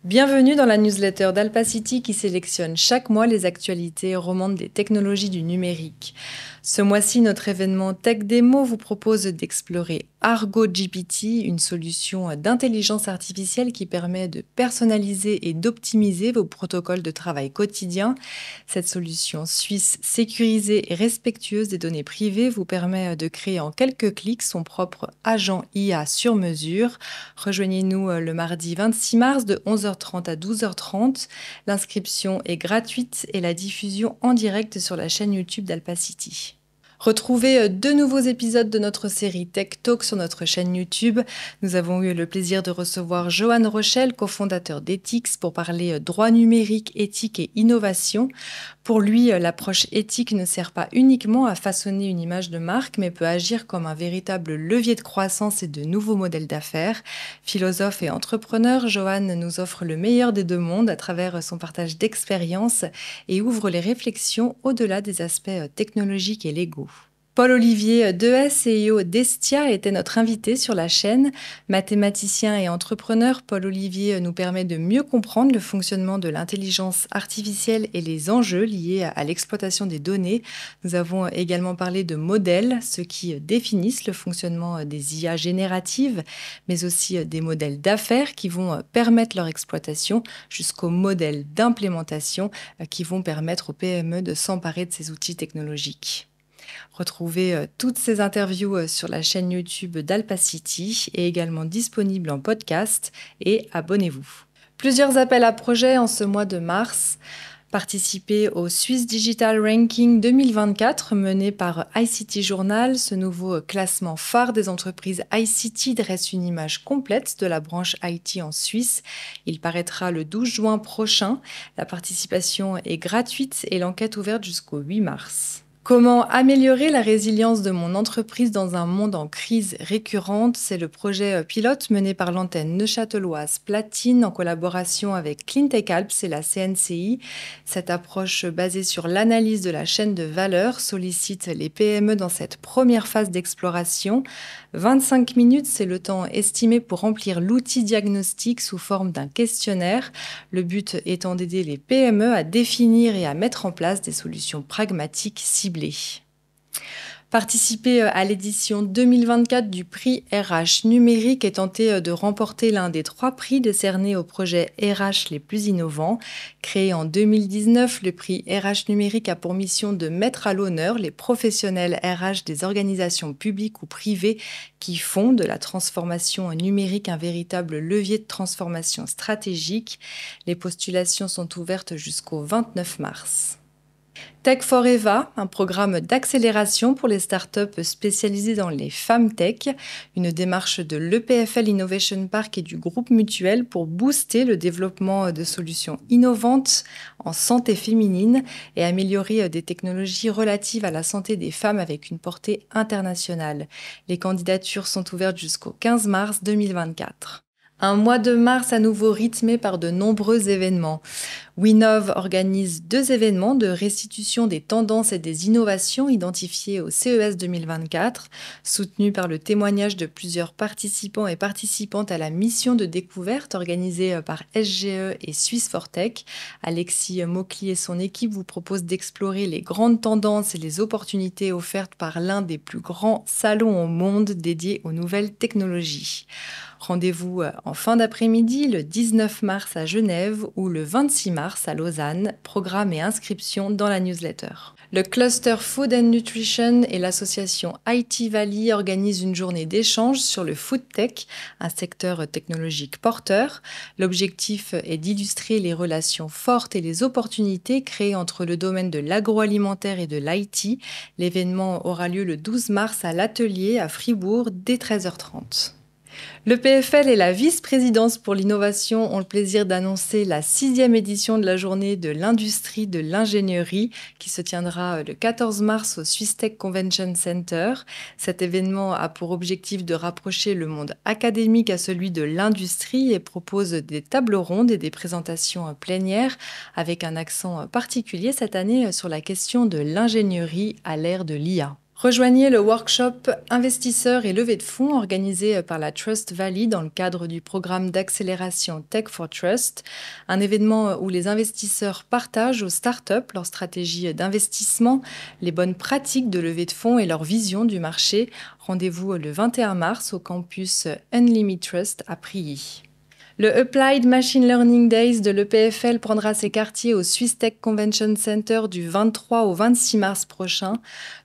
Bienvenue dans la newsletter d'Alpacity qui sélectionne chaque mois les actualités romandes des technologies du numérique. Ce mois-ci, notre événement Tech Démo vous propose d'explorer Argo GPT, une solution d'intelligence artificielle qui permet de personnaliser et d'optimiser vos protocoles de travail quotidiens. Cette solution suisse sécurisée et respectueuse des données privées vous permet de créer en quelques clics son propre agent IA sur mesure. Rejoignez-nous le mardi 26 mars de 11h30 à 12h30. L'inscription est gratuite et la diffusion en direct sur la chaîne YouTube d'Alpacity. Retrouvez deux nouveaux épisodes de notre série Tech Talk sur notre chaîne YouTube. Nous avons eu le plaisir de recevoir Johan Rochelle, cofondateur d'Ethix, pour parler droit numérique, éthique et innovation. Pour lui, l'approche éthique ne sert pas uniquement à façonner une image de marque, mais peut agir comme un véritable levier de croissance et de nouveaux modèles d'affaires. Philosophe et entrepreneur, Johan nous offre le meilleur des deux mondes à travers son partage d'expériences et ouvre les réflexions au-delà des aspects technologiques et légaux. Paul-Olivier Dehaes, CEO d'Estia, était notre invité sur la chaîne. Mathématicien et entrepreneur, Paul-Olivier nous permet de mieux comprendre le fonctionnement de l'intelligence artificielle et les enjeux liés à l'exploitation des données. Nous avons également parlé de modèles, ceux qui définissent le fonctionnement des IA génératives, mais aussi des modèles d'affaires qui vont permettre leur exploitation, jusqu'aux modèles d'implémentation qui vont permettre aux PME de s'emparer de ces outils technologiques. Retrouvez toutes ces interviews sur la chaîne YouTube d'Alpacity et également disponible en podcast et abonnez-vous. Plusieurs appels à projets en ce mois de mars. Participez au Swiss Digital Ranking 2024 mené par ICT Journal. Ce nouveau classement phare des entreprises ICT dresse une image complète de la branche IT en Suisse. Il paraîtra le 12 juin prochain. La participation est gratuite et l'enquête ouverte jusqu'au 8 mars. Comment améliorer la résilience de mon entreprise dans un monde en crise récurrente? C'est le projet pilote mené par l'antenne neuchâteloise Platine en collaboration avec Cleantech Alps et la CNCI. Cette approche basée sur l'analyse de la chaîne de valeur sollicite les PME dans cette première phase d'exploration. 25 minutes, c'est le temps estimé pour remplir l'outil diagnostic sous forme d'un questionnaire. Le but étant d'aider les PME à définir et à mettre en place des solutions pragmatiques ciblées. Participer à l'édition 2024 du prix RH numérique et tenter de remporter l'un des 3 prix décernés aux projets RH les plus innovants. Créé en 2019, le prix RH numérique a pour mission de mettre à l'honneur les professionnels RH des organisations publiques ou privées qui font de la transformation numérique un véritable levier de transformation stratégique. Les postulations sont ouvertes jusqu'au 29 mars. Tech for Eva, un programme d'accélération pour les startups spécialisées dans les femmes tech, une démarche de l'EPFL Innovation Park et du groupe Mutuel pour booster le développement de solutions innovantes en santé féminine et améliorer des technologies relatives à la santé des femmes avec une portée internationale. Les candidatures sont ouvertes jusqu'au 15 mars 2024. Un mois de mars à nouveau rythmé par de nombreux événements. Winov organise 2 événements de restitution des tendances et des innovations identifiées au CES 2024, soutenus par le témoignage de plusieurs participants et participantes à la mission de découverte organisée par SGE et Swiss for Tech. Alexis Maucli et son équipe vous proposent d'explorer les grandes tendances et les opportunités offertes par l'un des plus grands salons au monde dédiés aux nouvelles technologies. Rendez-vous en fin d'après-midi, le 19 mars à Genève ou le 26 mars à Lausanne. Programme et inscription dans la newsletter. Le cluster Food and Nutrition et l'association IT Valley organisent une journée d'échange sur le food tech, un secteur technologique porteur. L'objectif est d'illustrer les relations fortes et les opportunités créées entre le domaine de l'agroalimentaire et de l'IT. L'événement aura lieu le 12 mars à l'Atelier à Fribourg dès 13h30. Le PFL et la vice-présidence pour l'innovation ont le plaisir d'annoncer la 6e édition de la journée de l'industrie de l'ingénierie qui se tiendra le 14 mars au Swiss Tech Convention Center. Cet événement a pour objectif de rapprocher le monde académique à celui de l'industrie et propose des tables rondes et des présentations plénières avec un accent particulier cette année sur la question de l'ingénierie à l'ère de l'IA. Rejoignez le workshop Investisseurs et levée de fonds organisé par la Trust Valley dans le cadre du programme d'accélération Tech for Trust, un événement où les investisseurs partagent aux startups leur stratégie d'investissement, les bonnes pratiques de levée de fonds et leur vision du marché. Rendez-vous le 21 mars au campus Unlimit Trust à Prilly. Le Applied Machine Learning Days de l'EPFL prendra ses quartiers au Swiss Tech Convention Center du 23 au 26 mars prochain.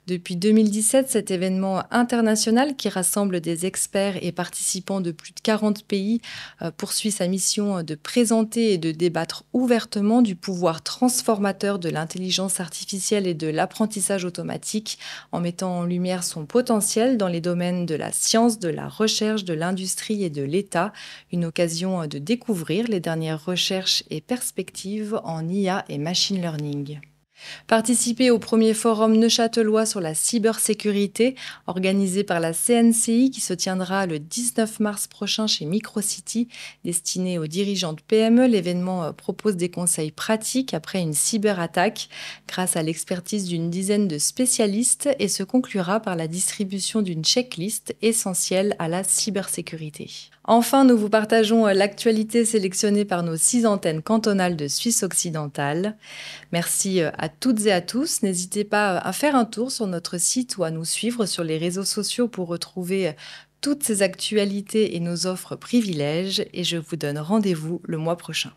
Depuis 2017, cet événement international qui rassemble des experts et participants de plus de 40 pays poursuit sa mission de présenter et de débattre ouvertement du pouvoir transformateur de l'intelligence artificielle et de l'apprentissage automatique en mettant en lumière son potentiel dans les domaines de la science, de la recherche, de l'industrie et de l'État. Une occasion de découvrir les dernières recherches et perspectives en IA et machine learning. Participez au premier forum neuchâtelois sur la cybersécurité organisé par la CNCI qui se tiendra le 19 mars prochain chez Microcity. Destiné aux dirigeants de PME, l'événement propose des conseils pratiques après une cyberattaque grâce à l'expertise d'une dizaine de spécialistes et se conclura par la distribution d'une checklist essentielle à la cybersécurité. Enfin, nous vous partageons l'actualité sélectionnée par nos 6 antennes cantonales de Suisse occidentale. Merci à toutes et à tous. N'hésitez pas à faire un tour sur notre site ou à nous suivre sur les réseaux sociaux pour retrouver toutes ces actualités et nos offres privilèges. Et je vous donne rendez-vous le mois prochain.